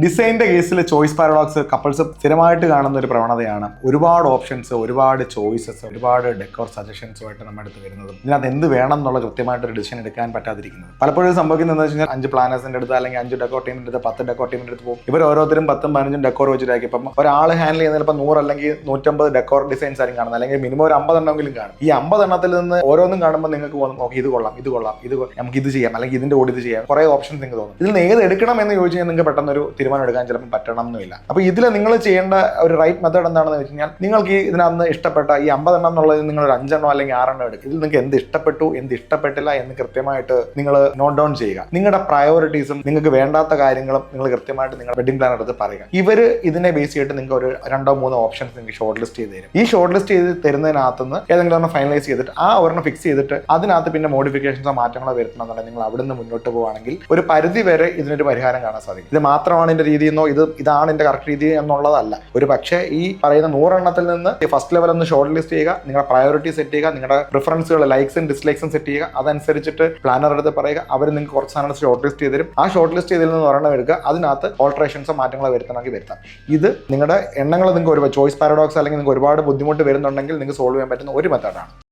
ഡിസൈനിന്റെ കേസിൽ choice paradox couples സ്ഥിരമായിട്ട് കാണുന്ന ഒരു പ്രവണതയാണ്. ഒരുപാട് ഓപ്ഷൻസ്, ഒരുപാട് ചോയ്സസ്, ഒരുപാട് ഡെക്കോർ സജഷൻസുമായിട്ട് നമ്മുടെ അടുത്ത് വരുന്നതും ഇതിനകത്ത് എന്ത് വേണം എന്നുള്ള കൃത്യമായിട്ടൊരു ഡിസിഷൻ എടുക്കാൻ പറ്റാതിരിക്കുന്നത്. പലപ്പോഴും സംഭവിക്കുന്നത് എന്താ വെച്ചാൽ 5 പ്ലാനേഴ്സിന്റെ അടുത്ത് അല്ലെങ്കിൽ 5 ഡെക്കോർ ടീമിന്റെ അടുത്ത് 10 ഡെക്കോർ ടീമിന്റെ അടുത്ത് പോകും. ഇവർ ഓരോരുത്തരും 10ഉം 15ഉം ഡെക്കോർ വെച്ചിട്ടാക്കി. ഇപ്പം ഒരാൾ ഹാൻഡിൽ ചെയ്യുന്ന ചിലപ്പോൾ 100 അല്ലെങ്കിൽ 150 ഡെക്കോർ ഡിസൈൻസ് ആയിരിക്കും കാണുന്നത്, അല്ലെങ്കിൽ മിനിമം ഒരു 50 എണ്ണമെങ്കിലും കാണും. ഈ 50 എണ്ണത്തിൽ നിന്ന് ഓരോന്നും കാണുമ്പോൾ നിങ്ങൾക്ക് തോന്നും, ഓക്കെ ഇത് കൊള്ളാം, ഇത് കൊള്ളാം, നമുക്ക് ഇത് ചെയ്യാം, അല്ലെങ്കിൽ ഇതിന്റെ കൂടെ ഇത് ചെയ്യാം. കുറെ ഓപ്ഷൻസ് നിങ്ങൾക്ക് തോന്നും. ഇതിൽ നിന്ന് ഏത് എടുക്കണം എന്ന് ചോദിച്ചു കഴിഞ്ഞാൽ നിങ്ങൾക്ക് പെട്ടെന്നൊരു തീരുമാനം എടുക്കാൻ ചിലപ്പോൾ പറ്റണം എന്നില്ല. അപ്പൊ ഇതിൽ നിങ്ങൾ ചെയ്യേണ്ട ഒരു റൈറ്റ് മെത്തേഡ് എന്താണെന്ന് വെച്ച് കഴിഞ്ഞാൽ, നിങ്ങൾക്ക് ഇതിനകത്ത് ഇഷ്ടപ്പെട്ട ഈ 50 എണ്ണം എന്നുള്ളത് നിങ്ങൾ ഒരു 5 എണ്ണോ അല്ലെങ്കിൽ 6 എണ്ണം എടുക്കും. ഇതിൽ നിങ്ങൾക്ക് എന്ത് ഇഷ്ടപ്പെട്ടു, എന്ത് ഇഷ്ടപ്പെട്ടില്ല എന്ന് കൃത്യമായിട്ട് നിങ്ങൾ നോട്ട് ഡൗൺ ചെയ്യുക. നിങ്ങളുടെ പ്രയോറിറ്റീസും നിങ്ങൾക്ക് വേണ്ടാത്ത കാര്യങ്ങളും നിങ്ങൾ കൃത്യമായിട്ട് നിങ്ങളുടെ വെഡിങ് പ്ലാനർ അടുത്ത് പറയുക. ഇവര് ഇതിനെ ബേസ് ചെയ്തിട്ട് നിങ്ങൾക്ക് ഒരു 2-3 ഓപ്ഷൻസ് നിങ്ങൾക്ക് ഷോർട്ട് ലിസ്റ്റ് ചെയ്ത് തരും. ഈ ഷോർട്ട് ലിസ്റ്റ് ചെയ്ത് തരുന്നതിനകത്തുനിന്ന് ഏതെങ്കിലും ഒരെണ്ണം ഫൈനലൈസ് ചെയ്തിട്ട് ആ ഒരെണ്ണം ഫിക്സ് ചെയ്തിട്ട് അതിനകത്ത് പിന്നെ മോഡിഫിക്കേഷൻസോ മാറ്റങ്ങളോ വരുത്തണമെന്നുണ്ടെങ്കിൽ നിങ്ങൾ അവിടുന്ന് മുന്നോട്ട് പോവുകയാണെങ്കിൽ ഒരു പരിധി വരെ ഇതിനൊരു പരിഹാരം കാണാൻ സാധിക്കും. ഇത് മാത്രമാണ് എന്റെ രീതി എന്നോ ഇതാണ് എന്റെ കറക്റ്റ് രീതി എന്നുള്ളതല്ല. ഒരു പക്ഷേ ഈ പറയുന്ന 100 എണ്ണത്തിൽ നിന്ന് ഫസ്റ്റ് ലെവൽ ഒന്ന് ഷോർട്ട് ലിസ്റ്റ് ചെയ്യുക, നിങ്ങളുടെ പ്രയോറിറ്റി സെറ്റ് ചെയ്യുക, നിങ്ങളുടെ പ്രിഫറൻസുകൾ ലൈക്സും ഡിസ്ലൈക്സും സെറ്റ് ചെയ്യുക. അതനുസരിച്ചിട്ട് പ്ലാനർ എടുത്ത് പറയുക. അവർ നിങ്ങൾക്ക് കുറച്ച് സാധനം ഷോർട്ട് ലിസ്റ്റ് ചെയ്ത് തരും. ആ ഷോർട്ട് ലിസ്റ്റ് ചെയ്തതിൽ നിന്ന് ഒരെണ്ണം എടുക്കുക, അതിനകത്ത് ഓൾട്രേഷൻസോ മാറ്റങ്ങളോ വരുത്തണമെങ്കിൽ വരുത്താം. ഇത് നിങ്ങളുടെ എണ്ണങ്ങൾ നിങ്ങൾക്ക് ഒരു ചോയ്സ് പാരഡോക്സ് അല്ലെങ്കിൽ നിങ്ങൾക്ക് ഒരുപാട് ബുദ്ധിമുട്ട് വരുന്നുണ്ടെങ്കിൽ നിങ്ങൾക്ക് സോൾവ് ചെയ്യാൻ പറ്റുന്ന ഒരു മെത്തേഡാണ്.